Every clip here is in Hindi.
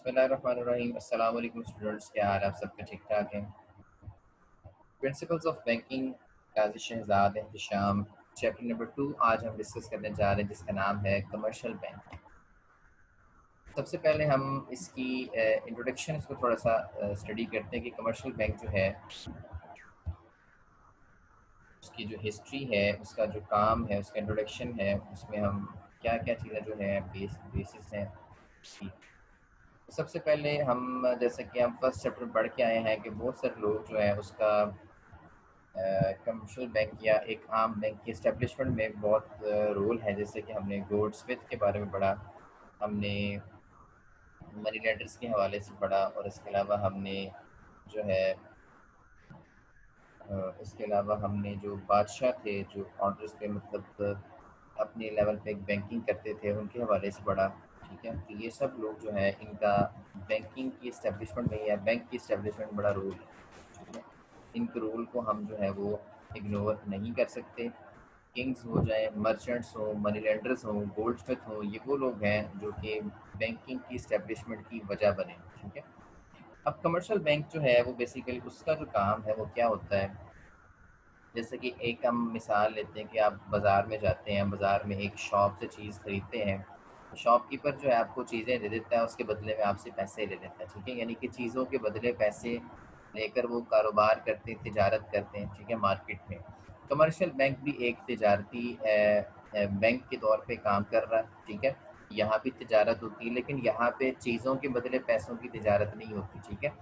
बिस्मिल्लाहिर्रहमानिर्रहीम। अस्सलाम वालेकुम स्टूडेंट्स, क्या हाल है? आप सबके ठीक ठाक हैं? Principles of banking, Qazi Shahzad Ehtesham, chapter number 2 आज हम डिस्कस करने जा रहे हैं, जिसका नाम है कमर्शियल बैंक। सबसे पहले हम इसकी इंट्रोडक्शन इसको थोड़ा सा स्टडी करते हैं कि कमर्शियल बैंक जो है उसकी जो हिस्ट्री है, उसका जो काम है, उसका इंट्रोडक्शन है, उसमें हम क्या क्या चीज़ें जो है बेसिस हैं उसकी। सबसे पहले हम जैसे कि हम फर्स्ट चैप्टर पढ़ के आए हैं कि बहुत सारे लोग जो है उसका कमर्शियल बैंक या एक आम बैंक की इस्टेब्लिशमेंट में बहुत रोल है। जैसे कि हमने गोल्ड स्मिथ के बारे में पढ़ा, हमने मनी लेंडर्स के हवाले से पढ़ा, और इसके अलावा हमने जो है इसके अलावा हमने जो बादशाह थे जो ऑर्डर्स पे मतलब अपने लेवल पे एक बैंकिंग करते थे, उनके हवाले से पढ़ा। ठीक है, तो ये सब लोग जो है इनका बैंकिंग की इस्टेब्लिशमेंट में या बैंक की इस्टेब्लिशमेंट में बड़ा रोल है। ठीक है, इनके रोल को हम जो है वो इग्नोर नहीं कर सकते। किंग्स हो जाए, मर्चेंट्स हो, मनी लेंडर्स हो, गोल्ड स्मिथ हो, ये वो लोग हैं जो कि बैंकिंग की इस्टेब्लिशमेंट की वजह बने। ठीक है, अब कमर्शियल बैंक जो है वो बेसिकली उसका जो काम है वो क्या होता है। जैसे कि एक हम मिसाल लेते हैं कि आप बाज़ार में जाते हैं, बाज़ार में एक शॉप से चीज़ खरीदते हैं, शॉपकीपर जो है आपको चीज़ें दे देता है, उसके बदले में आपसे पैसे ले लेता है। ठीक है, यानी कि चीज़ों के बदले पैसे लेकर वो कारोबार करते हैं, तिजारत करते हैं। ठीक है, मार्केट में कमर्शियल बैंक भी एक तिजारती बैंक के तौर पे काम कर रहा है। ठीक है, यहाँ भी तिजारत होती है, लेकिन यहाँ पे चीज़ों के बदले पैसों की तिजारत नहीं होती। ठीक है,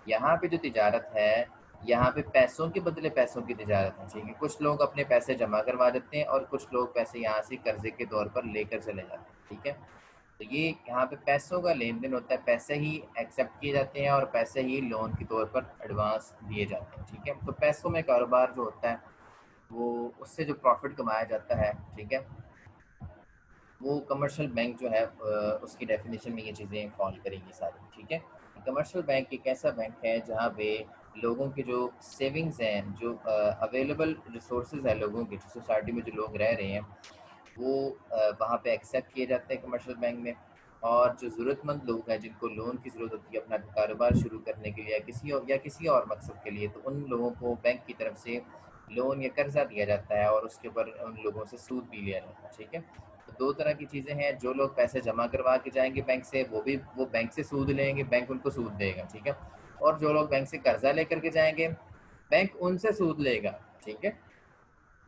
यहाँ पे जो तिजारत है, यहाँ पे पैसों के बदले पैसों की तिजारत है। ठीक है, कुछ लोग अपने पैसे जमा करवा देते हैं और कुछ लोग पैसे यहाँ से कर्जे के तौर पर लेकर चले जाते हैं। ठीक है, तो ये यहाँ पे पैसों का लेन देन होता है, पैसे ही एक्सेप्ट किए जाते हैं और पैसे ही लोन के तौर पर एडवांस दिए जाते हैं। ठीक है, तो पैसों में कारोबार जो होता है वो उससे जो प्रॉफिट कमाया जाता है, ठीक है, वो कमर्शियल बैंक जो है उसकी डेफिनेशन में ये चीज़ें फॉल करेंगी सारी। ठीक है, कमर्शियल बैंक एक ऐसा बैंक है जहाँ पे लोगों के जो सेविंग्स हैं, जो अवेलेबल रिसोर्सेज है लोगों के, जो सोसाइटी में जो लोग रह रहे हैं, वो वहाँ पे एक्सेप्ट किए जाते हैं कमर्शियल बैंक में। और जो ज़रूरतमंद लोग हैं जिनको लोन की ज़रूरत होती है अपना कारोबार शुरू करने के लिए या किसी और मकसद के लिए, तो उन लोगों को बैंक की तरफ से लोन या कर्जा दिया जाता है और उसके ऊपर उन लोगों से सूद भी लिया जाता है। ठीक है, तो दो तरह की चीज़ें हैं। जो लोग पैसे जमा करवा के जाएंगे बैंक से, वो बैंक से सूद लेंगे, बैंक उनको सूद देगा। ठीक है, और जो लोग बैंक से कर्जा लेकर के जाएंगे, बैंक उनसे सूद लेगा। ठीक है,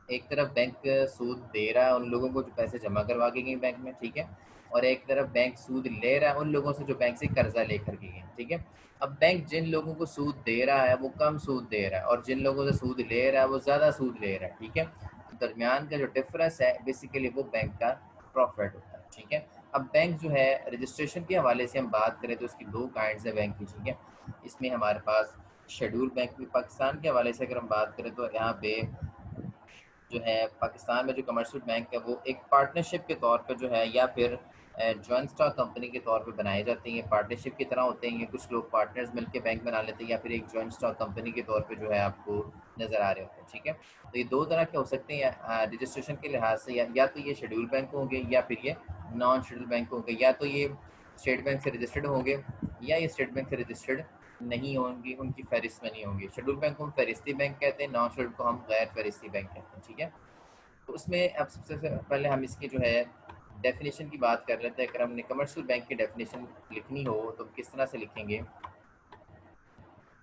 एक तरफ बैंक सूद दे रहा है उन लोगों को जो पैसे जमा करवा के गए बैंक में। ठीक है, और एक तरफ बैंक सूद ले रहा है उन लोगों से जो बैंक से कर्जा लेकर के गए। ठीक है, अब बैंक जिन लोगों को सूद दे रहा है वो कम सूद दे रहा है, और जिन लोगों से सूद ले रहा है वो ज़्यादा सूद ले रहा है। ठीक है, तो दरमियान का जो डिफरेंस है बेसिकली वो बैंक का प्रॉफिट होता है। ठीक है, अब बैंक जो है रजिस्ट्रेशन के हवाले से हम बात करें तो उसकी दो काइंड्स है बैंक की। ठीक है, इसमें हमारे पास शेड्यूल बैंक भी, पाकिस्तान के हवाले से अगर हम बात करें तो यहाँ पे जो है पाकिस्तान में जो कमर्शियल बैंक है वो एक पार्टनरशिप के तौर पर जो है या फिर जॉइंट स्टॉक कंपनी के तौर पे बनाए जाते हैं। ये पार्टनरशिप की तरह होते हैं, ये कुछ लोग पार्टनर्स मिलकर बैंक बना लेते हैं या फिर एक जॉइंट स्टॉक कंपनी के तौर पे जो है आपको नज़र आ रहे होते हैं। ठीक है, तो ये दो तरह के हो सकते हैं रजिस्ट्रेशन के लिहाज से, या तो ये शेड्यूल बैंक होंगे या फिर ये नॉन शेड्यूल बैंक होंगे, या तो ये स्टेट बैंक से रजिस्टर्ड होंगे या ये स्टेट बैंक से रजिस्टर्ड नहीं होंगी, उनकी फहरिस्त में नहीं होंगी। शेड्यूल बैंक को हम फहरिस्ती बैंक कहते हैं, नॉन शेड्यूल को हम गैर फहरिस्ती बैंक कहते हैं। ठीक है, तो उसमें अब सबसे पहले हम इसकी जो है डेफिनेशन की बात कर लेते हैं। अगर हमने कमर्शियल बैंक की डेफिनेशन लिखनी हो तो किस तरह से लिखेंगे।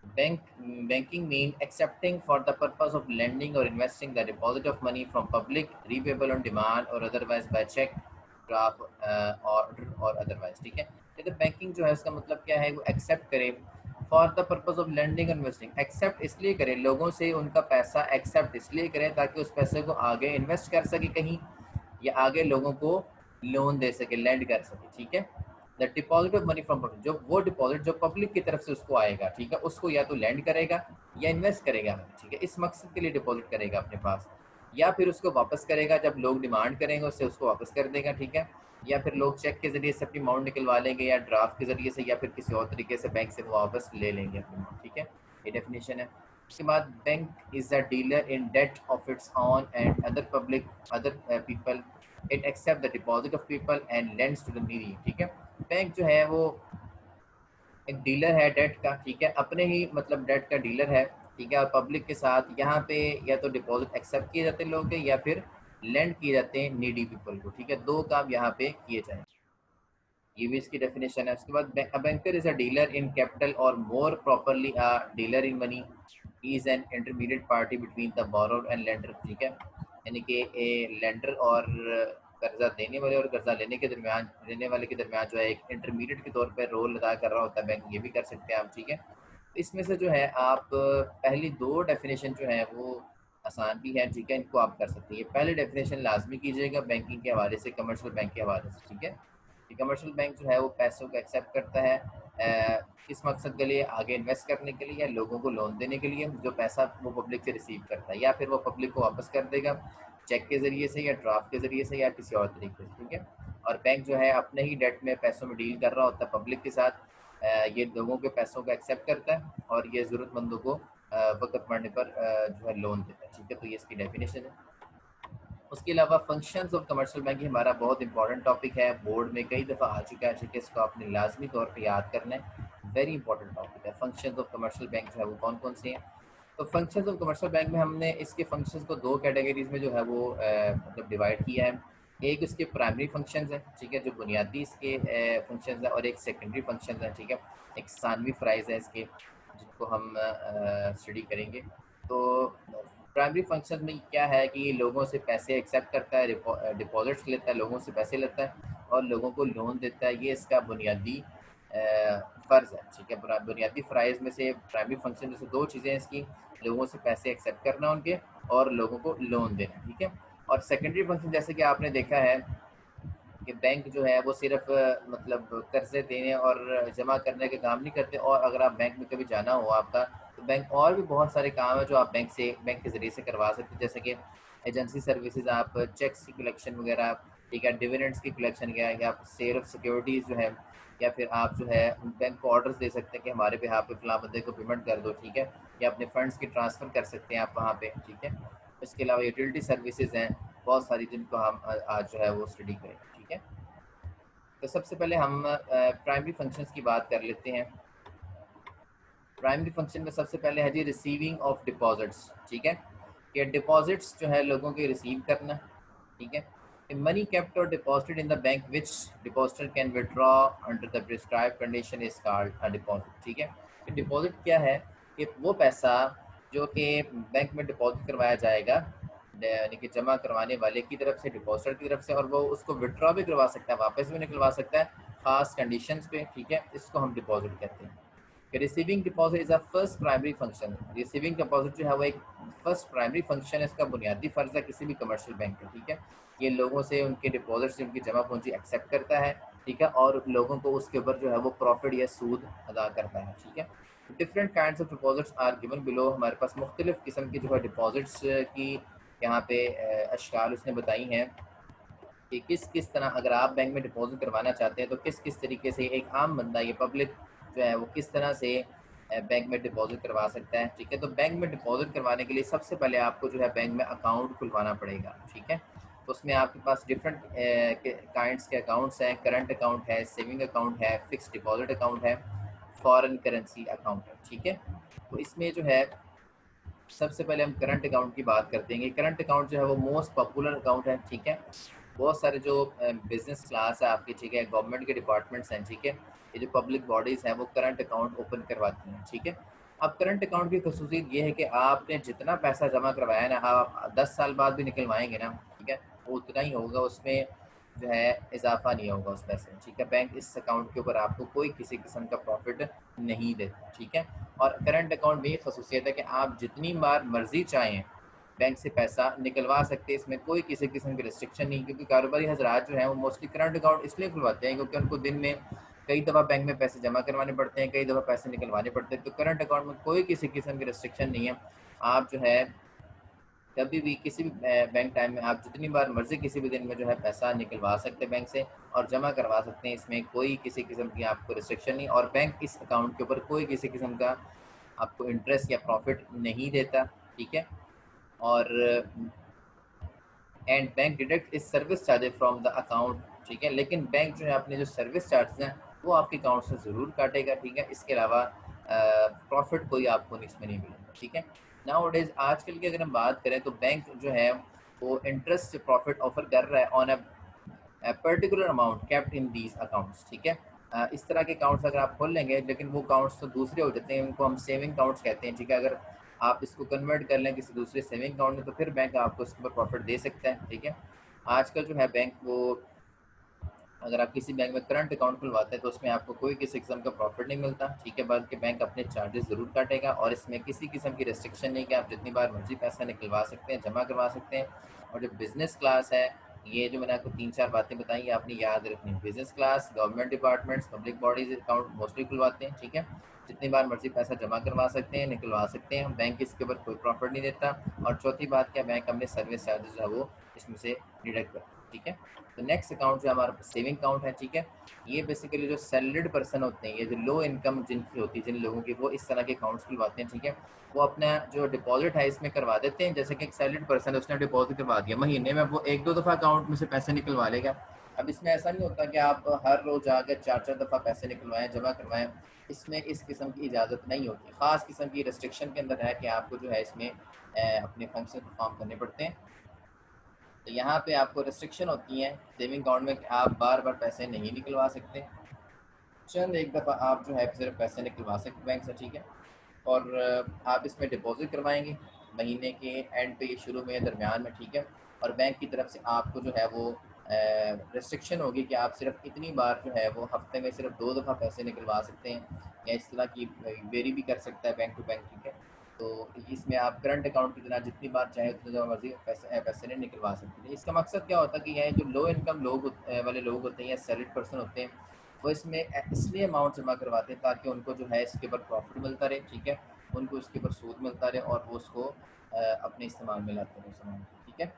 Banking mean accepting for the purpose of lending or investing the deposit of money from public, repayable on demand or otherwise by check, draft, order और otherwise। ठीक है, तो बैंकिंग जो है उसका मतलब क्या है, वो एक्सेप्ट करे for the purpose of lending और इन्वेस्टिंग। एक्सेप्ट इसलिए करे, लोगों से उनका पैसा एक्सेप्ट इसलिए करे ताकि उस पैसे को आगे इन्वेस्ट कर सके कहीं, या आगे लोगों को लोन दे सके, लैंड कर सके। ठीक है, the deposit of money from public, जो वो डिपॉजिट जो पब्लिक की तरफ से उसको आएगा, ठीक है, उसको या तो लैंड करेगा या इन्वेस्ट करेगा। ठीक है, इस मकसद के लिए डिपॉजिट करेगा अपने पास, या फिर उसको वापस करेगा जब लोग डिमांड करेंगे उससे उसको वापस कर देगा। ठीक है, या फिर लोग चेक के जरिए से अपनी अमाउंट निकलवा लेंगे या ड्राफ्ट के जरिए से या फिर किसी और तरीके से बैंक से वो वापस ले लेंगे अपनी अमाउंट। ठीक है, ये डेफिनेशन है। उसके बाद bank is a dealer in debt of its own and other public other people, it accept the deposit of people and lends to the needy. ठीक है, बैंक जो है वो एक डीलर है डेट का, ठीक है, अपने ही मतलब डेट का डीलर है, ठीक है, और पब्लिक के साथ यहाँ पे या तो डिपॉजिट एक्सेप्ट किए जाते हैं लोगों के, या फिर लेंड किए जाते हैं नीडी पीपल को, ठीक है, दो काम यहाँ पे किए जाए। ये भी इसकी डेफिनेशन है। उसके बाद banker is a dealer in capital or more properly a dealer in money, is an intermediate party between the borrower and lender, ठीक है, यानी कि लेंडर और कर्जा देने वाले और कर्जा लेने वाले के दरमियान जो है एक इंटरमीडिएट के तौर पर रोल अदा कर रहा होता है बैंक, ये भी कर सकते हैं आप, ठीक है। इसमें से जो है आप पहली दो डेफिनेशन जो है वो आसान भी है, ठीक है, इनको आप कर सकते हैं। ये पहले डेफिनेशन लाजमी कीजिएगा बैंकिंग के हवाले से, कमर्शियल बैंक के हवाले से, ठीक है। कि कमर्शियल बैंक जो है वो पैसों को एक्सेप्ट करता है किस मकसद के लिए, आगे इन्वेस्ट करने के लिए या लोगों को लोन देने के लिए, जो पैसा वो पब्लिक से रिसीव करता है, या फिर वो पब्लिक को वापस कर देगा चेक के ज़रिए से या ड्राफ्ट के ज़रिए से या किसी और तरीके से, ठीक है। और बैंक जो है अपने ही डेट में पैसों में डील कर रहा होता है पब्लिक के साथ, ये लोगों के पैसों को एक्सेप्ट करता है और ये ज़रूरतमंदों को वक्त पड़ने पर जो है लोन देता है, ठीक है। तो ये इसकी डेफिनेशन है। उसके अलावा फंक्शंस ऑफ कमर्शियल बैंकिंग हमारा बहुत इंपॉर्टेंट टॉपिक है, बोर्ड में कई दफ़ा आ चुका है, ठीक है, इसको आपने लाजमी तौर पे याद करना है, वेरी इंपॉर्टेंट टॉपिक है। फंक्शंस ऑफ कमर्शियल बैंक जो है वो कौन कौन से हैं। तो फंक्शंस ऑफ कमर्शियल बैंक में हमने इसके फंक्शंस को दो कैटेगरीज में जो है वो मतलब डिवाइड किया है। एक इसके प्राइमरी फंक्शंस हैं, ठीक है, जो बुनियादी इसके फंक्शंस हैं, और एक सेकेंडरी फंक्शंस हैं, ठीक है, एक सानवी फ्राइज है इसके, जिनको हम स्टडी करेंगे। तो प्राइमरी फंक्शन में क्या है कि ये लोगों से पैसे एक्सेप्ट करता है, डिपॉजिट्स लेता है, लोगों से पैसे लेता है और लोगों को लोन देता है, ये इसका बुनियादी फ़र्ज़ है, ठीक है। बुनियादी फ़राइज़ में से प्राइमरी फंक्शन में से दो चीज़ें हैं इसकी, लोगों से पैसे एक्सेप्ट करना उनके, और लोगों को लोन देना, ठीक है। और सेकेंडरी फंक्शन जैसे कि आपने देखा है कि बैंक जो है वो सिर्फ मतलब कर्जे देने और जमा करने के काम नहीं करते, और अगर आप बैंक में कभी जाना हो आपका, तो बैंक और भी बहुत सारे काम है जो आप बैंक के ज़रिए से करवा सकते हैं, जैसे कि एजेंसी सर्विसेज, आप चेक्स की कलेक्शन वगैरह, ठीक है, डिविडेंड्स की कलेक्शन, या आप सेल ऑफ सिक्योरिटीज़ जो है, या फिर आप जो है बैंक को ऑर्डर्स दे सकते हैं कि हमारे पे यहाँ पे फलां बंदे को पेमेंट कर दो, ठीक है, या अपने फंड्स की ट्रांसफ़र कर सकते हैं आप वहाँ पे, ठीक है। इसके अलावा यूटिलिटी सर्विसेज हैं बहुत सारी, जिनको हम आज जो है वो स्टडी करेंगे, ठीक है। तो सबसे पहले हम प्राइमरी फंक्शंस की बात कर लेते हैं। प्राइमरी फंक्शन में सबसे पहले है जी रिसीविंग ऑफ डिपॉजिट्स, ठीक है, ये डिपॉजिट्स जो है लोगों के रिसीव करना, ठीक है। मनी केप्ट और deposited in the bank which depositor can withdraw under the prescribe condition is called a deposit, ठीक है। डिपॉजिट क्या है कि वो पैसा जो कि बैंक में डिपॉजिट करवाया जाएगा, यानी कि जमा करवाने वाले की तरफ से, डिपॉजिटर की तरफ से, और वो उसको विड्रॉ भी करवा सकता है, वापस भी निकलवा सकता है खास कंडीशंस पे, ठीक है, इसको हम डिपॉजिट कहते हैं। Receiving deposit is a first primary function, receiving deposit जो है वो एक फर्स्ट प्राइमरी फंक्शन है, इसका बुनियादी फर्ज है किसी भी कमर्शियल बैंक का, ठीक है। ये लोगों से उनके डिपॉजिट से उनकी जमा पूंजी एक्सेप्ट करता है, ठीक है, और लोगों को उसके ऊपर जो है वो प्रॉफिट या सूद अदा करता है, ठीक है। Different kinds of deposits are given below, हमारे पास मुख्तलिफ किस्म की जो है डिपॉजिट्स की यहाँ पे अशकाल उसने बताई हैं कि किस किस तरह अगर आप बैंक में डिपॉजिट करवाना चाहते हैं तो किस किस तरीके से एक आम बंदा, ये पब्लिक जो है वो किस तरह से बैंक में डिपॉजिट करवा सकता है, ठीक है। तो बैंक में डिपॉजिट करवाने के लिए सबसे पहले आपको जो है बैंक में अकाउंट खुलवाना पड़ेगा, ठीक है। तो उसमें आपके पास डिफरेंट काइंड्स के अकाउंट्स हैं, करंट अकाउंट है, सेविंग अकाउंट है, फिक्स डिपॉजिट अकाउंट है, फॉरेन करेंसी अकाउंट है, ठीक है। तो इसमें जो है सबसे पहले हम करंट अकाउंट की बात करते हैं। करंट अकाउंट जो है वो मोस्ट पॉपुलर अकाउंट है, ठीक है। बहुत सारे जो बिजनेस क्लास है आपकी, ठीक है, गवर्नमेंट के डिपार्टमेंट्स हैं, ठीक है, ये जो पब्लिक बॉडीज़ हैं वो करंट अकाउंट ओपन करवाती हैं, ठीक है। अब करंट अकाउंट की खसूसियत ये है कि आपने जितना पैसा जमा करवाया ना, आप 10 साल बाद भी निकलवाएंगे ना, ठीक है, वो उतना ही होगा, उसमें जो है इजाफा नहीं होगा उस पैसे में, ठीक है। बैंक इस अकाउंट के ऊपर आपको कोई किसी किस्म का प्रॉफिट नहीं देता, ठीक है। और करंट अकाउंट में ये खसूसियत है कि आप जितनी बार मर्जी चाहें बैंक से पैसा निकलवा सकते हैं, इसमें कोई किसी किस्म की रिस्ट्रिक्शन नहीं, क्योंकि कारोबारी हजरात जो हैं वो मोस्टली करंट अकाउंट इसलिए खुलवाते हैं क्योंकि उनको दिन में कई दफ़ा बैंक में पैसे जमा करवाने पड़ते हैं, कई दफ़ा पैसे निकलवाने पड़ते हैं। तो करंट अकाउंट में कोई किसी किस्म की रिस्ट्रिक्शन नहीं है, आप जो है कभी भी किसी भी बैंक टाइम में आप जितनी बार मर्जी किसी भी दिन में जो है पैसा निकलवा सकते हैं बैंक से और जमा करवा सकते हैं, इसमें कोई किसी किस्म की आपको रिस्ट्रिक्शन नहीं, और बैंक इस अकाउंट के ऊपर कोई किसी किस्म का आपको इंटरेस्ट या प्रॉफिट नहीं देता, ठीक है। और बैंक डिडक्ट इस service charges from the account, ठीक है। लेकिन बैंक जो है अपने जो सर्विस चार्जेस हैं वो आपके अकाउंट से ज़रूर काटेगा, ठीक है। इसके अलावा प्रॉफिट कोई आपको इसमें नहीं मिलेगा, ठीक है। नाउ डेज आजकल की अगर हम बात करें तो बैंक जो है वो इंटरेस्ट प्रॉफिट ऑफर कर रहा है on particular amount kept in these accounts, ठीक है। इस तरह के अकाउंट्स अगर आप खोल लेंगे, लेकिन वो अकाउंट्स तो दूसरे हो जाते हैं, उनको हम सेविंग अकाउंट्स कहते हैं, ठीक है। अगर आप इसको कन्वर्ट कर लें किसी दूसरे सेविंग अकाउंट में तो फिर बैंक आपको इसके ऊपर प्रॉफिट दे सकता है, ठीक है। आजकल जो है बैंक वो, अगर आप किसी बैंक में करंट अकाउंट खुलवाते हैं तो उसमें आपको कोई किसी किस्म का प्रॉफिट नहीं मिलता, ठीक है। बल्कि बैंक अपने चार्जेस ज़रूर काटेगा और इसमें किसी किस्म की रेस्ट्रिक्शन नहीं कि आप जितनी बार मर्जी पैसा निकलवा सकते हैं, जमा करवा सकते हैं। और जो बिज़नेस क्लास है, ये जो मैंने आपको 3-4 बातें बताई ये आपने याद रखनी है। Business class government departments public bodies account mostly खुलवाते हैं, ठीक है। जितनी बार मर्जी पैसा जमा करवा सकते हैं, निकलवा सकते हैं, बैंक इसके ऊपर कोई प्रॉफिट नहीं देता। और चौथी बात क्या, बैंक अपने सर्विस चार्जेस है वो इसमें से डिडक्ट करता है, ठीक है। तो नेक्स्ट अकाउंट जो हमारा सेविंग अकाउंट है, ठीक है। ये बेसिकली जो सैलरीड पर्सन होते हैं, ये जो लो इनकम जिनकी होती है, जिन लोगों की, वो इस तरह के अकाउंट्स खुलवाते हैं, ठीक है। वो अपना जो डिपॉजिट है इसमें करवा देते हैं। जैसे कि एक सैलरीड पर्सन है, उसने डिपॉजिट करवा दिया, महीने में वो 1-2 दफ़ा अकाउंट में से पैसे निकलवा लेगा। अब इसमें ऐसा नहीं होता कि आप हर रोज़ आकर 4-4 दफ़ा पैसे निकलवाएं, जमा करवाएं। इसमें इस किस्म की इजाज़त नहीं होती, ख़ास किस्म की रिस्ट्रिक्शन के अंदर है कि आपको जो है इसमें अपने फंक्शन परफॉर्म करने पड़ते हैं। तो यहाँ पे आपको रिस्ट्रिक्शन होती हैं सेविंग अकाउंट में कि आप बार बार पैसे नहीं निकलवा सकते, चंद एक दफ़ा आप जो है सिर्फ पैसे निकलवा सकते बैंक से, ठीक है। और आप इसमें डिपॉजिट करवाएंगे महीने के एंड पे, शुरू में, दरमियान में, ठीक है। और बैंक की तरफ से आपको जो है वो रिस्ट्रिक्शन होगी कि आप सिर्फ इतनी बार जो है वो हफ्ते में सिर्फ 2 दफ़ा पैसे निकलवा सकते हैं, या इस तरह की वेरी भी कर सकता है बैंक टू बैंक, ठीक है। तो इसमें आप करंट अकाउंट की तरह जितनी बार चाहे उतनी ज़्यादा मर्जी पैसे नहीं निकलवा सकते। इसका मकसद क्या होता है कि यह जो लो इनकम वाले लोग होते हैं या सैलरीड पर्सन होते हैं, वो इसमें इसलिए अमाउंट जमा करवाते हैं ताकि उनको जो है इसके ऊपर प्रॉफिट मिलता रहे, ठीक है। उनको इसके ऊपर सूद मिलता रहे और वो उसको अपने इस्तेमाल में लाते रहे सामान, ठीक है।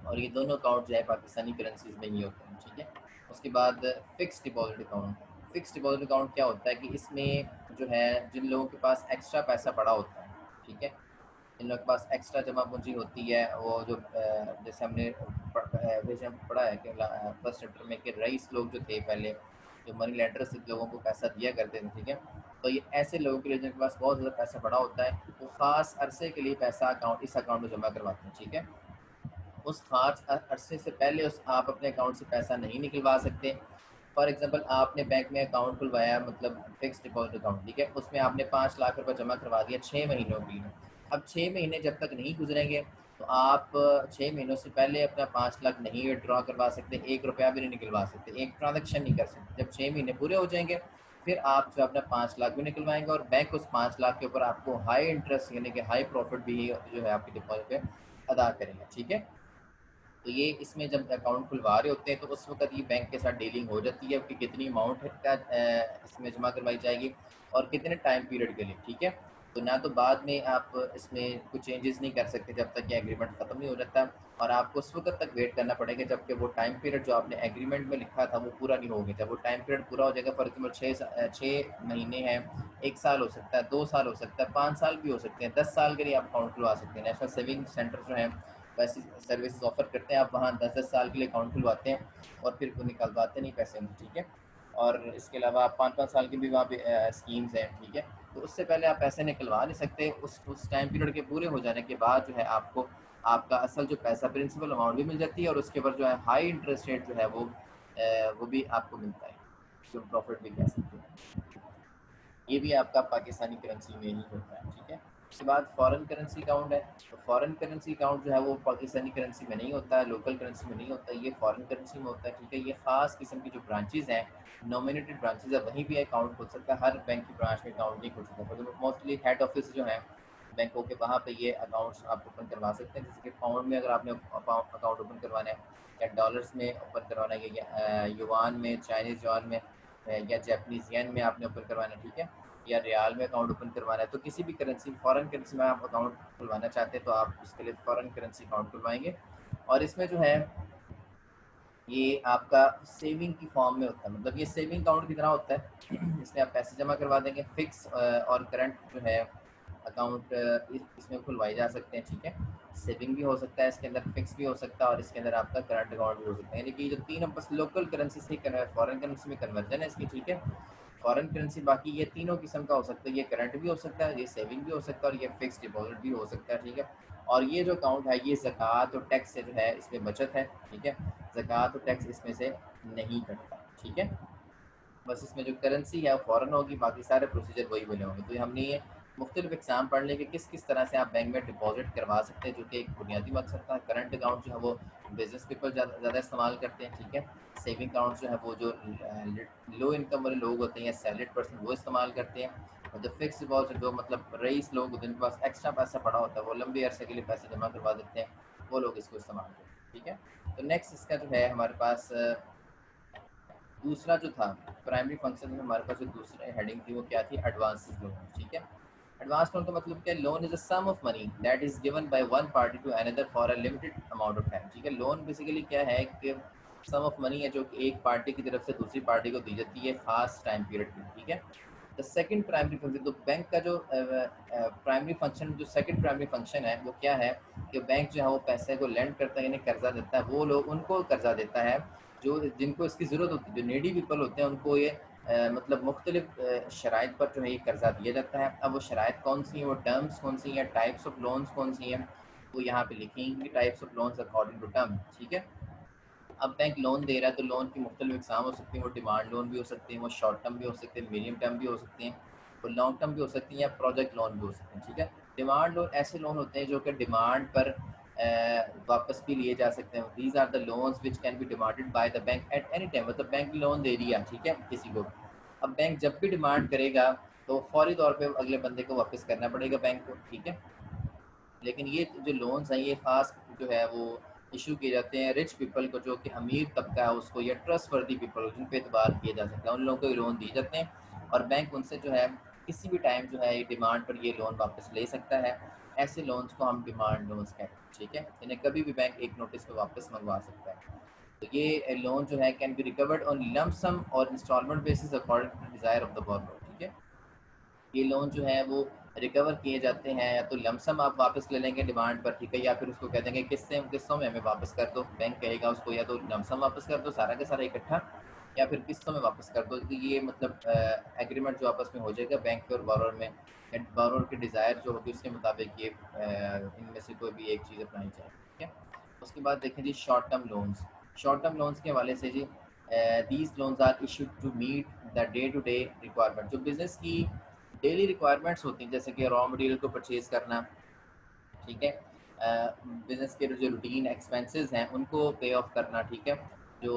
और ये दोनों अकाउंट जो है पाकिस्तानी करेंसीज में ही होते हैं, ठीक है। उसके बाद fix deposit account. Fix deposit account क्या होता है कि इसमें जो है जिन लोगों के पास एक्स्ट्रा पैसा पड़ा होता है, ठीक है, जिन लोगों के पास एक्स्ट्रा जमा पूंजी होती है, वो जो जैसे हमने पढ़ा है कि फर्स्ट चैप्टर में कि रईस लोग जो थे पहले, जो मनी लेंडर से लोगों को पैसा दिया करते थे, ठीक है। तो ये ऐसे लोगों के लिए जिनके पास बहुत ज़्यादा पैसा पड़ा होता है, वो ख़ास अरसे के लिए पैसा इस अकाउंट में जमा करवाते हैं, ठीक है। उस खास अरसे से पहले उस आप अपने अकाउंट से पैसा नहीं निकलवा सकते। फॉर एग्जांपल आपने बैंक में अकाउंट खुलवाया, मतलब फिक्स डिपॉजिट अकाउंट, ठीक है। उसमें आपने 5 लाख रुपए जमा करवा दिया 6 महीनों के लिए। अब 6 महीने जब तक नहीं गुजरेंगे तो आप 6 महीनों से पहले अपना 5 लाख नहीं विड्रॉ करवा सकते, 1 रुपया भी नहीं निकलवा सकते, एक ट्रांजेक्शन नहीं कर सकते। जब 6 महीने पूरे हो जाएंगे फिर आप जो अपना 5 लाख भी निकलवाएंगे और बैंक उस 5 लाख के ऊपर आपको हाई इंटरेस्ट यानी कि हाई प्रॉफिट भी जो है आपकी डिपॉजिट पे अदा करेंगे, ठीक है। तो ये इसमें जब अकाउंट खुलवा रहे होते हैं तो उस वक्त ये बैंक के साथ डीलिंग हो जाती है कि कितनी अमाउंट का इसमें जमा करवाई जाएगी और कितने टाइम पीरियड के लिए, ठीक है। तो ना तो बाद में आप इसमें कुछ चेंजेस नहीं कर सकते जब तक कि एग्रीमेंट ख़त्म नहीं हो जाता, और आपको उस वक्त तक वेट करना पड़ेगा जबकि वो टाइम पीरियड जो आपने एग्रीमेंट में लिखा था वो पूरा नहीं हो गया। जब वो टाइम पीरियड पूरा हो जाएगा, फॉर एग्जाम्पल 6 महीने हैं, 1 साल हो सकता है, 2 साल हो सकता है, 5 साल भी हो सकते हैं, 10 साल के लिए आप अकाउंट खुलवा सकते हैं। नेशनल सेविंग सेंटर जो है वैसी सर्विसेज ऑफर करते हैं, आप वहाँ 10-10 साल के लिए अकाउंट खुलवाते हैं और फिर वो निकलवाते नहीं पैसे में, ठीक है। और इसके अलावा 5-5 साल की भी वहाँ पे स्कीम्स हैं, ठीक है। तो उससे पहले आप पैसे निकलवा नहीं सकते। उस टाइम पीरियड के पूरे हो जाने के बाद जो है आपको आपका असल जो पैसा प्रिंसिपल अमाउंट भी मिल जाती है और उसके ऊपर जो है हाई इंटरेस्ट रेट जो है वो भी आपको मिलता है, जो प्रॉफिट भी कह सकते हैं। ये भी आपका पाकिस्तानी करेंसी में ही होता है, ठीक है। उसके बाद फॉरेन करेंसी अकाउंट है। तो फॉरेन करेंसी अकाउंट जो है वो पाकिस्तानी करेंसी में नहीं होता है, लोकल करेंसी में नहीं होता है, ये फॉरेन करेंसी में होता है, ठीक है। ये ख़ास किस्म की जो ब्रांचेज़ हैं, नॉमिनेटेड ब्रांचेज़ है, वहीं भी अकाउंट खुल सकता है, हर बैंक की ब्रांच में अकाउंट नहीं खुल सकता। तो मोस्टली हेड ऑफिस जो है बैंकों के, वहाँ पे ये अकाउंट्स आप ओपन करवा सकते हैं। जैसे कि पाउंड में अगर आपने अकाउंट ओपन करवाना है, या डॉलर्स में ओपन करवाना है, या युआन में, चाइनीज़ युआन में, या जापानीज़ येन में आपने ओपन करवाना है, ठीक है, या रियाल में अकाउंट ओपन करवाना है, तो किसी भी करेंसी फॉरेन करेंसी में आप अकाउंट खुलवाना चाहते हैं तो आप उसके लिए फॉरेन करेंसी अकाउंट खुलवाएंगे। और इसमें जो है ये आपका सेविंग की फॉर्म में होता है, मतलब ये सेविंग अकाउंट की तरह होता है। इसमें आप पैसे जमा करवा देंगे, फिक्स और करंट जो है अकाउंट इसमें खुलवाए जा सकते हैं, ठीक है। सेविंग भी हो सकता है इसके अंदर, फिक्स भी हो सकता है और इसके अंदर आपका करंट अकाउंट भी हो सकता है। यानी कि जो तीन बस लोकल करेंसी से फॉरेन करेंसी में कन्वर्जन है इसकी, ठीक है। फॉरेन करेंसी बाकी ये तीनों किस्म का हो सकता है, ये करंट भी हो सकता है, ये सेविंग भी हो सकता है और ये फिक्स डिपॉजिट भी हो सकता है, ठीक है। और ये जो अकाउंट है ये ज़कात और टैक्स से जो है इसमें बचत है, ठीक है। ज़कात और टैक्स इसमें से नहीं कटता, ठीक है। बस इसमें जो करेंसी है वो फ़ॉरेन होगी, बाकी सारे प्रोसीजर वही बने होंगे। तो हमने ये मुख्तलिफ एग्जाम पढ़ लें कि किस किस तरह से आप बैंक में डिपॉजिट करवा सकते हैं, जो कि एक बुनियादी मकसद था। करंट अकाउंट जो है वो बिजनेस पीपल ज़्यादा इस्तेमाल करते हैं, ठीक है। सेविंग अकाउंट जो है वो जो लो इनकम वाले लोग होते हैं या सैलरीड पर्सन वो इस्तेमाल करते हैं। और जो फिक्स डिपॉजिट जो मतलब रईस लोग होते हैं, जिनके पास एक्स्ट्रा पैसा पड़ा होता है, वो लंबे अरसे के लिए पैसे जमा करवा देते हैं, वो लोग इसको इस्तेमाल करते हैं, ठीक है। तो नेक्स्ट इसका जो है हमारे पास दूसरा जो था प्राइमरी फंक्शन में, हमारे पास जो दूसरी हेडिंग थी वो क्या थी, एडवांस लोन, ठीक है। एडवांस लोन का मतलब क्या, loan is a sum of money that is given by one party to another for a limited amount of time, ठीक है। लोन बेसिकली क्या है कि सम ऑफ मनी है जो कि एक पार्टी की तरफ से दूसरी पार्टी को दी जाती है खास टाइम पीरियड में, ठीक है। द सेकंड प्राइमरी फंक्शन, तो बैंक का जो प्राइमरी फंक्शन, जो सेकंड प्राइमरी फंक्शन है वो क्या है कि बैंक जो है वो पैसे को लेंड करता है, यानी कर्जा देता है, वो लोग उनको कर्जा देता है जो जिनको इसकी ज़रूरत होती है, जो नीडी पीपल होते हैं उनको ये मतलब मुख्तलिफ शराइत पर जो है ये कर्जा दिया जाता है। अब वो शराइत कौन सी हैं, वो टर्म्स कौन सी हैं, टाइप्स ऑफ लोन्स कौन सी हैं, वो यहाँ पे लिखेंगे, types of loans according to term, ठीक है। अब बैंक लोन दे रहा है तो लोन की मुख्तलिफ इकसाम हो सकती हैं, वो डिमांड लोन भी हो सकते हैं, वो शॉर्ट टर्म भी हो सकते हैं, मीडियम टर्म भी हो सकते हैं, वो लॉन्ग टर्म भी हो सकती हैं, या प्रोजेक्ट लोन भी हो सकते हैं, ठीक है। डिमांड लोन ऐसे लोन होते हैं जो कि डिमांड पर वापस भी लिए जा सकते हैं। These are the loans which can be demanded by the bank at any time, मतलब बैंक लोन दे दिया, ठीक है, किसी को। अब बैंक जब भी डिमांड करेगा तो फौरी तौर पे अगले बंदे को वापस करना पड़ेगा बैंक को, ठीक है। लेकिन ये जो लोन्स हैं ये ख़ास जो है वो इशू किए जाते हैं रिच पीपल को, जो कि अमीर तबका है उसको, या ट्रस्ट वर्दी पीपल जिन पे एतबार किया जा सकता है, उन लोगों को ये लोन दिए जाते हैं। और बैंक उनसे जो है किसी भी टाइम जो है ये डिमांड पर ये लोन वापस ले सकता है। ऐसे लोन्स को हम डिमांड लोन्स कहते हैं, ठीक है। इन्हें कभी भी बैंक एक नोटिस पे वापस मंगवा सकता है। तो ये लोन जो है can be recovered on lump sum or instalment basis according to desire of the borrower, ठीक है। ये लोन जो है वो रिकवर किए जाते हैं, या तो लमसम आप वापस ले लेंगे डिमांड पर, ठीक है, या फिर उसको कह देंगे किस्तों में हमें वापस कर दो। बैंक कहेगा उसको या तो लमसम वापस कर दो सारा का सारा इकट्ठा, या फिर किस्तों में वापस कर दो। तो ये मतलब एग्रीमेंट जो आपस में हो जाएगा बैंक के और बोरोवर में, बोरोवर की डिज़ायर जो होगी उसके मुताबिक ये इनमें से कोई भी एक चीज़ अपनाई जाए, ठीक है। उसके बाद देखें जी short term loans. Short term loans के हवाले से जी these loans are issued to meet the day to day requirement, जो बिज़नेस की डेली रिक्वायरमेंट्स होती हैं, जैसे कि रॉ मटेरियल को परचेज़ करना, ठीक है। बिज़नेस के जो रूटीन एक्सपेंसेस हैं उनको पे ऑफ करना, ठीक है। जो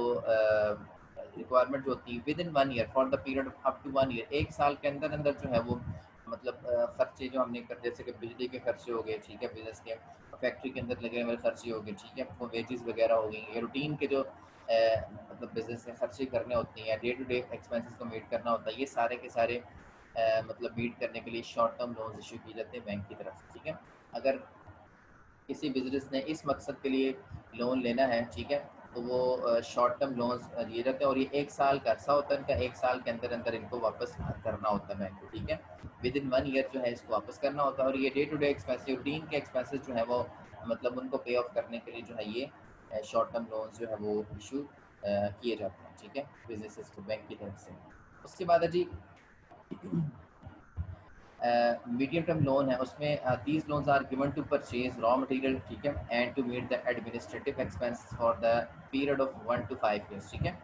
रिक्वायरमेंट जो होती है within 1 year for the period of up to 1 year, 1 साल के अंदर अंदर जो है वो मतलब खर्चे जो हमने कर, जैसे कि बिजली के खर्चे हो गए, ठीक है, बिज़नेस के फैक्ट्री के अंदर लगे हुए खर्चे हो गए, ठीक है, वो वेजेस वगैरह हो गई, ये रूटीन के जो मतलब बिज़नेस में खर्चे करने होते हैं, डे टू डे एक्सपेंसेस को मीट करना होता है, ये सारे के सारे मतलब मीट करने के लिए शॉर्ट टर्म लोन्स इशू किए जाते हैं बैंक की तरफ से, ठीक है। अगर किसी बिज़नेस ने इस मकसद के लिए लोन लेना है, ठीक है, तो वो शॉर्ट टर्म लोन्स लिए जाते हैं, और ये 1 साल का अर्सा होता है इनका, 1 साल के अंदर अंदर इनको वापस करना होता है बैंक को, ठीक है। विद इन 1 ईयर जो है इसको वापस करना होता है। और ये day to day expense routine के एक्सपेंसेस जो है वो मतलब उनको पे ऑफ करने के लिए जो है ये शॉर्ट टर्म लोन्स जो है वो इशू किए जाते हैं, ठीक है, बिजनेसेस को बैंक की तरफ से। उसके बाद है जी मीडियम टर्म लोन है, उसमें these loans are given to purchase raw material, ठीक है, and to meet the administrative expenses for the period of 1 to 5 years, ठीक है।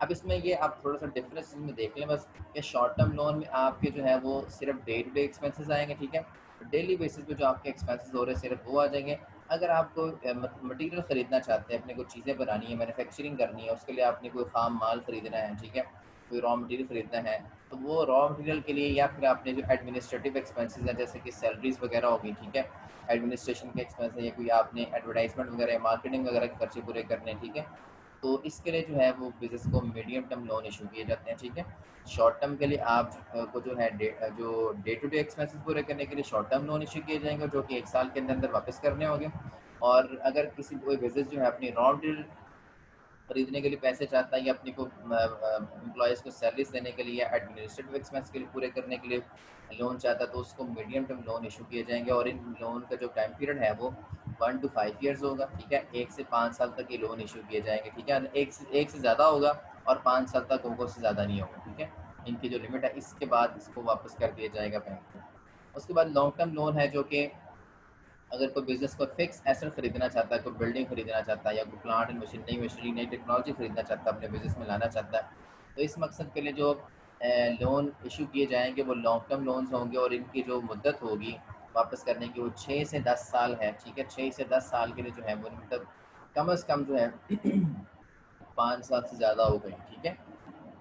अब इसमें ये आप थोड़ा सा डिफरेंस में देख लें बस, कि शॉर्ट टर्म लोन में आपके जो है वो सिर्फ डे टू डे एक्सपेंसेस आएंगे, ठीक है, डेली बेसिस पे जो आपके एक्सपेंसेस हो रहे हैं सिर्फ वो आ जाएंगे। अगर आपको मटेरियल ख़रीदना चाहते हैं, अपने कुछ चीज़ें बनानी है, मैन्युफैक्चरिंग करनी है, उसके लिए आपने कोई खाम माल ख़रीदना है, ठीक है, कोई रॉ मटेरियल ख़रीदना है, तो वो रॉ मटेरियल के लिए, या फिर आपने जो एडमिनिस्ट्रेटिव एक्सपेंसेस हैं जैसे कि सैलरीज वगैरह होगी, ठीक है, एडमिनिस्ट्रेशन के एक्सपेंस है, या कोई आपने एडवर्टाइजमेंट वगैरह मार्केटिंग वगैरह के खर्चे पूरे करने हैं, ठीक है, तो इसके लिए जो है वो बिज़नेस को मीडियम टर्म लोन इशू किए जाते हैं, ठीक है। शॉर्ट टर्म के लिए आप को जो है जो डे टू डे एक्सपेंसेस पूरे करने के लिए शॉर्ट टर्म लोन इशू किए जाएंगे, जो कि 1 साल के अंदर अंदर वापस करने होंगे। और अगर किसी कोई बिज़नेस जो है अपनी रॉ मटेरियल खरीदने के लिए पैसे चाहता है, या अपनी को एम्प्लॉयज़ को सैलरीज देने के लिए, या एडमिनिस्ट्रेटिव एक्सपेंस के लिए पूरे करने के लिए लोन चाहता है, तो उसको मीडियम टर्म लोन इशू किए जाएंगे। और इन लोन का जो टाइम पीरियड है वो 1 to 5 ईयर्स होगा, ठीक है। 1 से 5 साल तक ये लोन इशू किए जाएंगे, ठीक है। एक से ज़्यादा होगा और 5 साल तक होगा, उससे ज़्यादा नहीं होगा, ठीक है। इनकी जो लिमिट है, इसके बाद इसको वापस कर दिया जाएगा बैंक को। उसके बाद लॉन्ग टर्म लोन है, जो कि अगर कोई बिजनेस को फिक्स एसेट खरीदना चाहता है, कोई बिल्डिंग खरीदना चाहता है, या कोई प्लांट एंड मशीन, नई मशीनरी, नई टेक्नोलॉजी खरीदना चाहता है, अपने बिजनेस में लाना चाहता है, तो इस मकसद के लिए जो लोन इशू किए जाएंगे वो लॉन्ग टर्म लोन्स होंगे, और इनकी जो मुद्दत होगी वापस करने की वो 6 से 10 साल है, ठीक है। 6 से 10 साल के लिए जो है वो मतलब कम अज़ कम जो है 5 साल से ज़्यादा हो गई, ठीक है।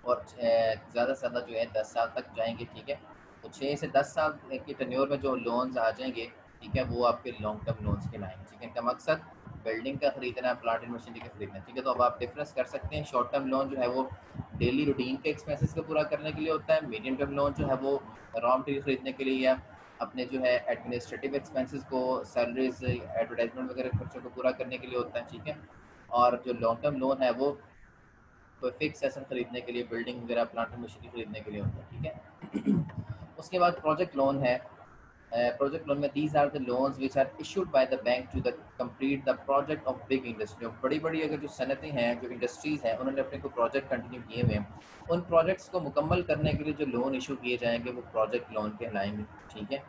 और ज़्यादा से ज़्यादा जो है 10 साल तक जाएंगे, ठीक है। तो 6 से 10 साल की टेन्योर में जो लोन्स आ जाएंगे, ठीक है, वो आपके लॉन्ग टर्म लोन्स कहलाएंगे, ठीक है। इनका मकसद बिल्डिंग का खरीदना, प्लांट एंड मशीनरी का खरीदना, ठीक है। तो अब आप डिफरेंस कर सकते हैं, शॉर्ट टर्म लोन जो है वो डेली रूटीन के एक्सपेंसेस को पूरा करने के लिए होता है, मीडियम टर्म लोन जो है वो रॉ मटेरियल खरीदने के लिए, या अपने जो है एडमिनिस्ट्रेटिव एक्सपेंसेस को, सैलरीज, एडवर्टाइजमेंट वगैरह खर्चों को पूरा करने के लिए होता है, ठीक है। और जो लॉन्ग टर्म लोन है वो कोई फिक्स एसेट खरीदने के लिए, बिल्डिंग वगैरह, प्लांट एंड मशीनरी खरीदने के लिए होता है, ठीक है। उसके बाद प्रोजेक्ट लोन है। प्रोजेक्ट लोन में these are the loans which are issued by the bank to the complete the project of big industry. बड़ी बड़ी अगर जो सनतें हैं, जो इंडस्ट्रीज़ हैं, उन्होंने अपने को प्रोजेक्ट कंटिन्यू किए हुए हैं, उन प्रोजेक्ट्स को मुकम्मल करने के लिए जो लोन इशू किए जाएंगे वो प्रोजेक्ट लोन कहलाएंगे, ठीक है।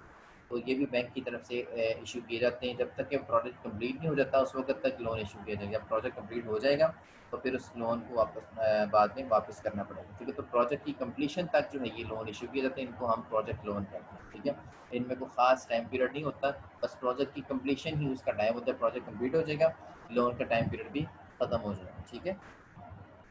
तो ये भी बैंक की तरफ से इशू किए जाते हैं। जब तक कि प्रोजेक्ट कंप्लीट नहीं हो जाता, उस वक्त तक लोन इशू किया जाएगा। जब प्रोजेक्ट कंप्लीट हो जाएगा तो फिर उस लोन को वापस बाद में वापस करना पड़ेगा, ठीक है। तो प्रोजेक्ट की कंप्लीशन तक जो है ये लोन इशू किए जाते हैं, इनको हम प्रोजेक्ट लोन कहते हैं, ठीक है। इनमें कोई ख़ास टाइम पीरियड नहीं होता, बस प्रोजेक्ट की कंप्लीशन ही उसका टाइम होता है। प्रोजेक्ट कंप्लीट हो जाएगा, लोन का टाइम पीरियड भी ख़त्म हो जाएगा, ठीक है।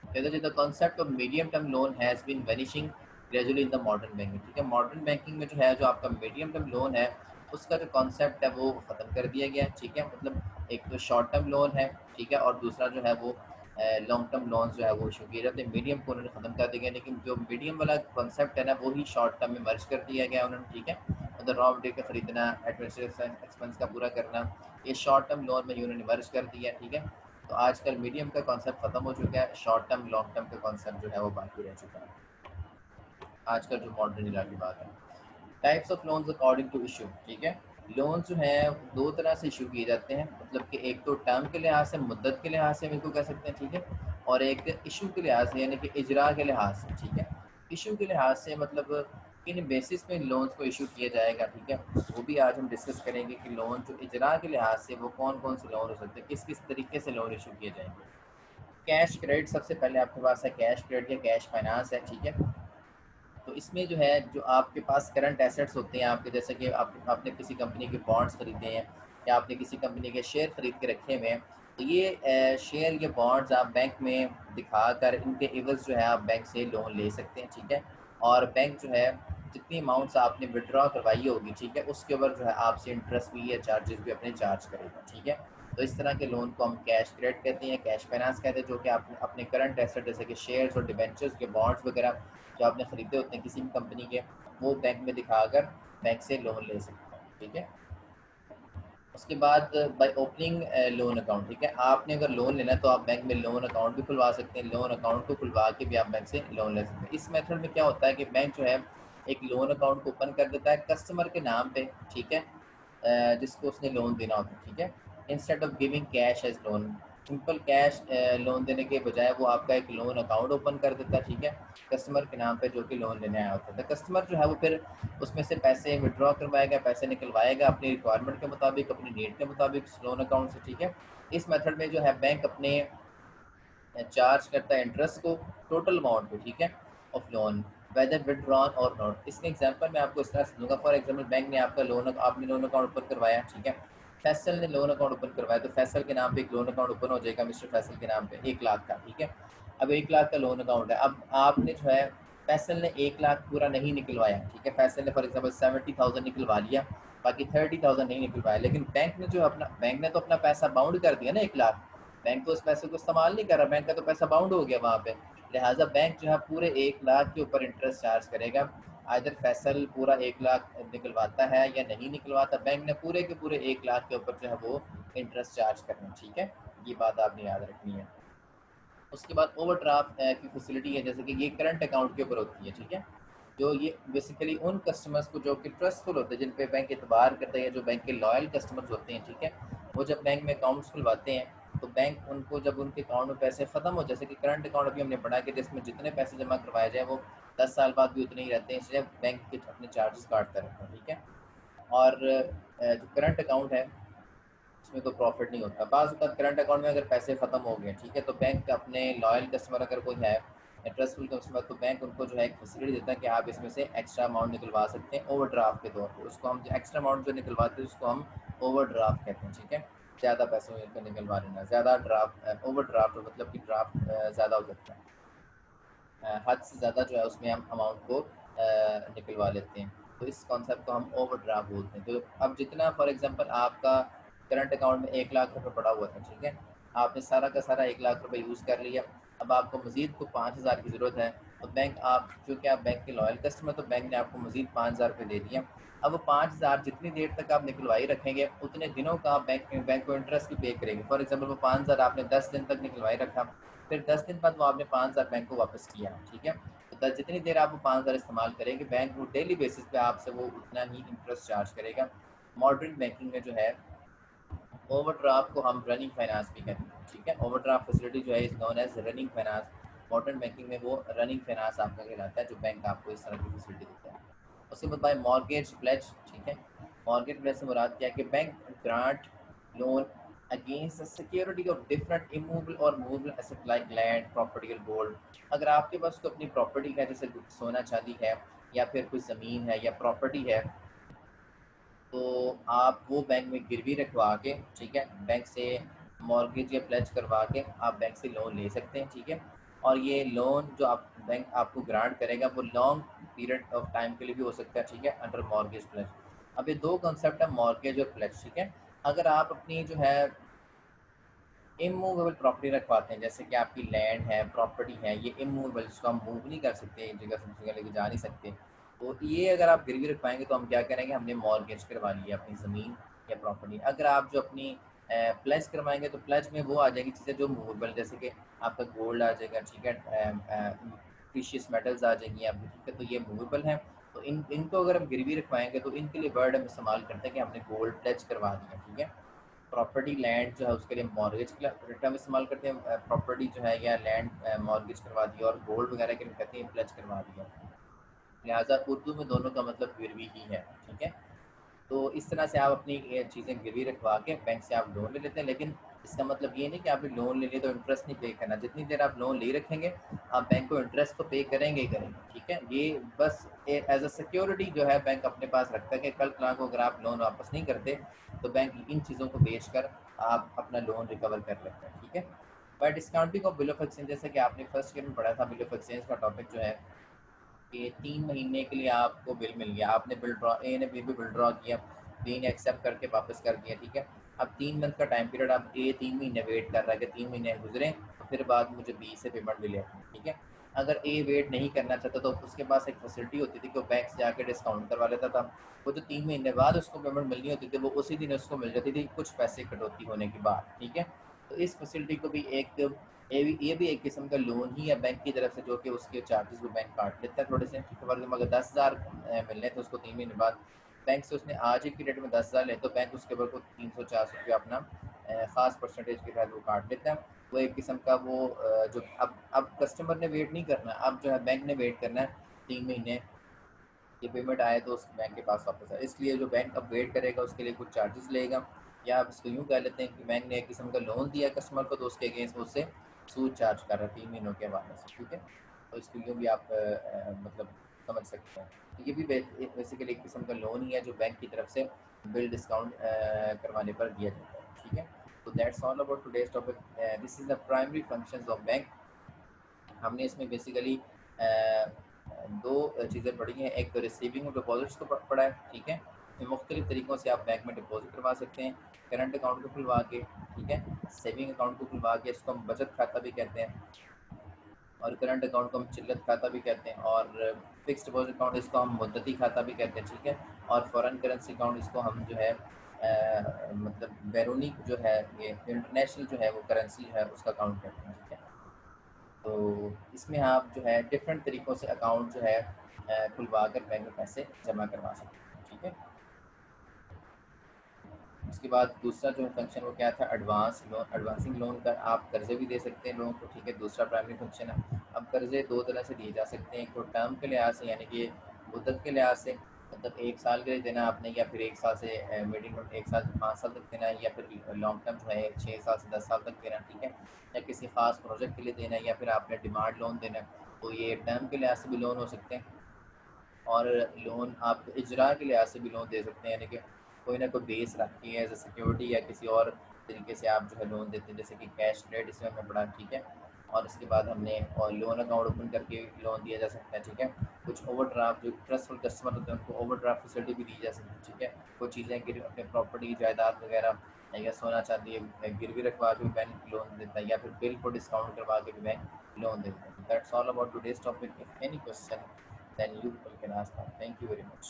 कहते हैं the concept of medium term loan has been vanishing gradually in the modern banking, ठीक है। मॉडर्न बैंकिंग में जो है, जो आपका मीडियम टर्म लोन है, उसका जो कॉन्सेप्ट है वो ख़त्म कर दिया गया है, ठीक है। मतलब एक तो शॉर्ट टर्म लोन है, ठीक है, और दूसरा जो है वो लॉन्ग टर्म लोन जो है वो इशू किए जाते हैं। मीडियम को उन्होंने ख़त्म कर दिया गया, लेकिन जो मीडियम वाला कॉन्सेप्ट है ना, वो ही शॉर्ट टर्म में मर्ज कर दिया गया उन्होंने, ठीक है। मतलब रॉ मटेरियल का खरीदना, एडमिनिस्ट्रेटिव एक्सपेंस का पूरा करना, ये शॉर्ट टर्म लोन में उन्होंने मर्ज कर दिया, ठीक है। तो आजकल मीडियम का कॉन्सेप्ट ख़त्म हो चुका है, शॉर्ट टर्म लॉन्ग टर्म का कॉन्सेप्ट जो है वो बाकी रह चुका है। आजकल जो मॉडर्न इरा की बात है। Types of loans according to issue, ठीक है। लोन जो है दो तरह से इशू किए जाते हैं, मतलब कि एक तो टर्म के लिहाज से, मुद्दत के लिहाज से हम इसको कह सकते हैं, ठीक है। और एक इशू के लिहाज से, यानी कि इजरा के लिहाज से, ठीक है। इशू के लिहाज से मतलब किन बेसिस पे लोन्स को इशू किया जाएगा, ठीक है, वो भी आज हम डिस्कस करेंगे कि लोन जो इजरा के लिहाज से वो कौन कौन से लोन हो सकते हैं, किस किस तरीके से लोन इशू किए जाएंगे। कैश क्रेडिट सबसे पहले आपके पास है, कैश क्रेडिट या कैश फाइनेंस है, ठीक है। तो इसमें जो है, जो आपके पास करंट एसेट्स होते हैं आपके, जैसे कि आपने किसी कंपनी के बॉन्ड्स खरीदे हैं, या आपने किसी कंपनी के शेयर खरीद के रखे हुए हैं, तो ये शेयर या बॉन्ड्स आप बैंक में दिखाकर इनके इवज़ जो है आप बैंक से लोन ले सकते हैं, ठीक है। और बैंक जो है जितनी अमाउंट्स आपने विड्रॉ करवाई होगी, ठीक है, उसके ऊपर जो है आपसे इंटरेस्ट भी या चार्जेस भी अपने चार्ज करेगा, ठीक है। तो इस तरह के लोन को हम कैश क्रेडिट कहते हैं, कैश फाइनेंस कहते हैं, जो कि आप अपने करंट एसेट जैसे कि शेयर्स और डिबेंचर्स के बॉन्ड्स वगैरह जो आपने खरीदे होते हैं किसी भी कंपनी के, वो बैंक में दिखाकर बैंक से लोन ले सकते हैं, ठीक है। उसके बाद बाय ओपनिंग लोन अकाउंट, ठीक है। आपने अगर लोन लेना है तो आप बैंक में लोन अकाउंट भी खुलवा सकते हैं, लोन अकाउंट को खुलवा के भी आप बैंक से लोन ले सकते हैं। इस मेथड में क्या होता है कि बैंक जो है एक लोन अकाउंट को ओपन कर देता है कस्टमर के नाम पे, ठीक है, जिसको उसने लोन देना होता है, ठीक है। Instead of giving cash as loan, simple cash loan देने के बजाय वो आपका एक लोन अकाउंट ओपन कर देता है, ठीक है, कस्टमर के नाम पे, जो कि लोन लेने आया होता है। कस्टमर जो है वो फिर उसमें से पैसे विड्रॉ करवाएगा, पैसे निकलवाएगा अपनी रिक्वायरमेंट के मुताबिक, अपनी नीड के मुताबिक लोन अकाउंट से, ठीक है। इस मेथड में जो है बैंक अपने चार्ज करता है इंटरेस्ट को टोटल अमाउंट पे, ठीक है, ऑफ लोन, वेदर विड्रॉन और नॉट। इसमें एग्जांपल मैं आपको इस तरह से दूंगा। फॉर एग्जांपल बैंक ने आपका लोन, आपने लोन अकाउंट ओपन करवाया, ठीक है। फैसल ने लोन अकाउंट ओपन करवाया, तो फैसल के नाम पे एक लोन अकाउंट ओपन हो जाएगा, मिस्टर फैसल के नाम पे 1 लाख का, ठीक है। अब 1 लाख का लोन अकाउंट है। अब आपने जो है, फैसल ने 1 लाख पूरा नहीं निकलवाया, ठीक है। फैसल ने फॉर एग्जाम्पल 70,000 निकलवा लिया, बाकी 30,000 नहीं निकलवाया, लेकिन बैंक ने जो अपना, बैंक ने तो अपना पैसा बाउंड कर दिया ना 1 लाख, बैंक तो उस पैसे को इस्तेमाल नहीं कर रहा, बैंक का तो पैसा बाउंड हो गया वहाँ पे। लिहाजा बैंक जो है पूरे 1 लाख के ऊपर इंटरेस्ट चार्ज करेगा। आइदर फैसल पूरा 1 लाख निकलवाता है या नहीं निकलवाता, बैंक ने पूरे के पूरे 1 लाख के ऊपर जो है वो इंटरेस्ट चार्ज करना है, ठीक है। ये बात आपने याद रखनी है। उसके बाद ओवरड्राफ्ट की फैसिलिटी है, जैसे कि ये करंट अकाउंट के ऊपर होती है, ठीक है। जो ये बेसिकली उन कस्टमर्स को जो कि ट्रस्टफुल होते हैं, जिन पे बैंक एतबार करता है, या जो बैंक के लॉयल कस्टमर्स होते हैं, ठीक है, वो जब बैंक में अकाउंट्स खुलवाते हैं तो बैंक उनको जब उनके अकाउंट में पैसे ख़त्म हो, जैसे कि करंट अकाउंट अभी हमने पढ़ा कि जिसमें जितने पैसे जमा करवाए जाए वो 10 साल बाद भी उतने ही रहते हैं, इसलिए बैंक के अपने चार्जेस काटता रहता है, ठीक है। और जो करंट अकाउंट है उसमें तो प्रॉफिट नहीं होता। बाज़ औक़ात करंट अकाउंट में अगर पैसे ख़त्म हो गए, ठीक है, तो बैंक अपने लॉयल कस्टमर अगर कोई है या ट्रस्टफुल कस्टमर, तो बैंक उनको जो है एक फैसिलिटी देता है कि आप इसमें से एक्स्ट्रा अमाउंट निकलवा सकते हैं ओवरड्राफ्ट के तौर पे। उसको हम जो एक्स्ट्रा अमाउंट जो निकलवाते हैं उसको हम ओवरड्राफ्ट कहते हैं, ठीक है। ज़्यादा पैसों को निकलवा लेना, ज़्यादा ड्राफ्ट ओवरड्राफ्ट मतलब कि ड्राफ्ट ज़्यादा हो जाता है। हद से ज़्यादा जो है उसमें हम अमाउंट को निकलवा लेते हैं। तो इस कॉन्सेप्ट को हम ओवरड्राफ्ट बोलते हैं। तो अब जितना फॉर एग्ज़ाम्पल आपका करंट अकाउंट में 1 लाख रुपए पड़ा हुआ था, ठीक है? आपने सारा का सारा 1 लाख रुपए यूज़ कर लिया। अब आपको मज़ीद को 5,000 की ज़रूरत है, तो बैंक आप चूँकि आप बैंक के लॉयल कस्टमर, तो बैंक ने आपको मज़ीद 5,000 रुपए दे दिया। अब वो 5,000 जितनी देर तक आप निकलवाई रखेंगे, उतने दिनों का आप बैंक को इंटरेस्ट भी पे करेंगे। फॉर एग्ज़ाम्पल वो 5,000 आपने 10 दिन तक निकलवाई रखा, फिर 10 दिन बाद वो आपने 5,000 बैंक को वापस किया, ठीक है? तो जितनी देर आप वो 5,000 इस्तेमाल करेंगे, बैंक वो डेली बेसिस पे आपसे वो उतना ही इंटरेस्ट चार्ज करेगा। मॉडर्न बैंकिंग में जो है ओवरड्राफ्ट को हम रनिंग फाइनेंस भी कहते हैं, ठीक है। ओवरड्राफ्ट फैसिलिटी जो है is known as running finance. Modern banking में वो रनिंग फाइनेंस आपका कहलाता है, जो बैंक आपको इस तरह की फैसिलिटी देता है। उसके बाद बाय मॉर्गेज प्लेज, ठीक है। मॉर्गेज प्लेज से मुराद क्या है कि bank grant loan against security of different immovable or movable asset like land, property or gold. अगर आपके पास कोई अपनी प्रॉपर्टी है, जैसे सोना चांदी है या फिर कोई ज़मीन है या प्रॉपर्टी है, तो आप वो बैंक में गिरवी रखवा के, ठीक है, बैंक से मॉर्गेज या प्लेज करवा के आप बैंक से लोन ले सकते हैं, ठीक है। और ये लोन जो आप बैंक आपको ग्रांट करेगा वो लॉन्ग पीरियड ऑफ टाइम के लिए भी हो सकता है, ठीक है, अंडर मॉर्गेज प्लेज। अब ये दो कंसेप्ट है, मॉर्गेज और प्लेज, ठीक है। अगर आप अपनी जो है इमूवेबल प्रॉपर्टी रखवाते हैं, जैसे कि आपकी लैंड है, प्रॉपर्टी है, ये इमूवेबल, जिसको हम मूव नहीं कर सकते, एक जगह से दूसरी जगह लेके जा नहीं सकते, तो ये अगर आप गिरवी रखवाएंगे तो हम क्या करेंगे, हमने मॉर्गेज करवा लिया अपनी ज़मीन या प्रॉपर्टी। अगर आप जो अपनी प्लेज करवाएंगे तो प्लेज में वो आ जाएगी चीज़ें जो मूवेबल, जैसे कि आपका गोल्ड आ जाएगा, ठीक है, प्रीशियस मेटल्स आ जाएंगी आपकी, ठीक है, तो ये मूवेबल हैं। तो इनको अगर हम गिरवी रखवाएंगे तो इनके लिए वर्ड हम इस्तेमाल करते हैं कि हमने गोल्ड प्लेज करवा दिया, ठीक है। प्रॉपर्टी लैंड जो है उसके लिए मॉर्गेज का टर्म इस्तेमाल करते हैं, प्रॉपर्टी जो है या लैंड मॉर्गेज करवा दिया, और गोल्ड वगैरह के लिए कहते हैं प्लेज करवा दिया। लिहाजा उर्दू में दोनों का मतलब गिरवी ही है, ठीक है। तो इस तरह से आप अपनी ये चीज़ें गिरवी रखवा के बैंक से आप लोन ले लेते हैं, लेकिन इसका मतलब ये नहीं कि आपने लोन ले लिया तो इंटरेस्ट नहीं पे करना। जितनी देर आप लोन ले रखेंगे, आप बैंक को इंटरेस्ट तो पे करेंगे ही करेंगे, ठीक है। ये बस एज अ सिक्योरिटी जो है बैंक अपने पास रखता है कि कल को अगर आप लोन वापस नहीं करते तो बैंक इन चीज़ों को बेच कर आप अपना लोन रिकवर कर लेते हैं, ठीक है। Bye discounting of bill of exchange, जैसे कि आपने फर्स्ट ईयर में पढ़ा था, बिल ऑफ एक्सचेंज का टॉपिक जो है कि 3 महीने के लिए आपको बिल मिल गया, आपने बिल ड्रॉ, ए ने बी भी बिल ड्रॉ किया, बी ने एक्सेप्ट करके वापस कर दिया, ठीक है। अब 3 मंथ का टाइम पीरियड, अब ए 3 महीने वेट कर रहा है कि 3 महीने गुजरे तो फिर बाद मुझे बी से पेमेंट मिले, ठीक है। अगर ए वेट नहीं करना चाहता तो उसके पास एक फैसिलिटी होती थी कि वो बैंक से जाके डिस्काउंट करवा लेता था। वो जो 3 महीने बाद उसको पेमेंट मिलनी होती थी वो उसी दिन उसको मिल जाती थी, कुछ पैसे कटौती होने के बाद, ठीक है। तो इस फैसिलिटी को भी एक ये भी एक किस्म का लोन ही है बैंक की तरफ से, जो कि उसके चार्जेस वो बैंक काट लेता है थोड़े से, ठीक है। फॉर एग्जाम्पल अगर 10,000 मिलने तो उसको 3 महीने बाद बैंक से उसने आज ही पीरियड में 10,000 ले, तो बैंक उसके ऊपर को 300-400 रुपया अपना ख़ास परसेंटेज के तहत वो काट लेता है। वो एक किस्म का वो जो अब कस्टमर ने वेट नहीं करना, अब जो है बैंक ने वेट करना है 3 महीने, ये पेमेंट आए तो उस बैंक के पास वापस आए, इसलिए जो बैंक अब वेट करेगा उसके लिए कुछ चार्जेस लेगा। या आप इसको यूँ कह लेते हैं कि बैंक ने एक किस्म का लोन दिया कस्टमर को, तो उसके अगेंस्ट वो उससे सूद चार्ज कर रहा है 3 महीनों के हवाले से, ठीक है। तो इसको यूँ भी आप मतलब समझ सकते हैं। तो ये भी बेसिकली एक किस्म का लोन ही है जो बैंक की तरफ से बिल डिस्काउंट करवाने पर दिया जाता है, ठीक है। तो that's all about today's topic. This is the primary functions of bank. हमने इसमें बेसिकली दो चीज़ें पढ़ी हैं, एक तो रिसीविंग और डिपॉजिट्स को पढ़ा है, ठीक है। इसमें मुख्तलिफ तरीक़ों से आप बैंक में डिपॉजिट करवा सकते हैं, करंट अकाउंट को खुलवा के, ठीक है, सेविंग अकाउंट को खुलवा के, इसको हम बचत खाता भी कहते हैं, और करंट अकाउंट को हम चिल्लत खाता भी कहते हैं, और फिक्स्ड डिपॉजिट अकाउंट इसको हम मुद्दती खाता भी कहते हैं, ठीक है। और फॉरेन करेंसी अकाउंट इसको हम जो है मतलब बैरूनी जो है, ये इंटरनेशनल जो है वो करेंसी है उसका अकाउंट कहते हैं, ठीक है। तो इसमें आप जो है डिफरेंट तरीक़ों से अकाउंट जो है खुलवा कर बैंक में पैसे जमा करवा सकते हैं, ठीक है। उसके बाद दूसरा जो फंक्शन वो क्या था, एडवांस लोन। एडवांसिंग लोन कर आप कर्जे भी दे सकते हैं लोगों को, ठीक है, दूसरा प्राइमरी फंक्शन है। अब कर्जे दो तरह से दिए जा सकते हैं, एक तो टर्म के लिहाज से यानी कि मुद्दत के लिहाज से, मतलब 1 साल के लिए देना आपने, या फिर 1 साल से मीडियम 1 साल से 5 साल तक देना है, या फिर लॉन्ग टर्म जो है 6 साल से 10 साल तक देना, ठीक है, या किसी खास प्रोजेक्ट के लिए देना है, या फिर आपने डिमांड लोन देना है। तो ये टर्म के लिहाज से भी लोन हो सकते हैं, और लोन आप इजरा के लिहाज से भी लोन दे सकते हैं, यानी कि कोई ना कोई बेस रख के एज ए सिक्योरिटी या किसी और तरीके से आप जो है लोन देते हैं, जैसे कि कैश क्रेडिट, इसमें हमने पढ़ा, ठीक है। और इसके बाद हमने और लोन अकाउंट ओपन करके लोन दिया जा सकता है, ठीक है। कुछ ओवरड्राफ्ट जो ट्रस्टफुल कस्टमर होते हैं उनको ओवरड्राफ्ट फैसिलिटी भी दी जा सकती है, ठीक है। कुछ चीज़ें गिर अपने प्रॉपर्टी जायदाद वगैरह या सोना चांदी गिरवी रखवा के भी बैंक लोन देता है, या फिर बिल को डिस्काउंट करवा के भी बैंक लोन देता है। That's all about today's topic. If any question then you people can ask now. Thank you very much.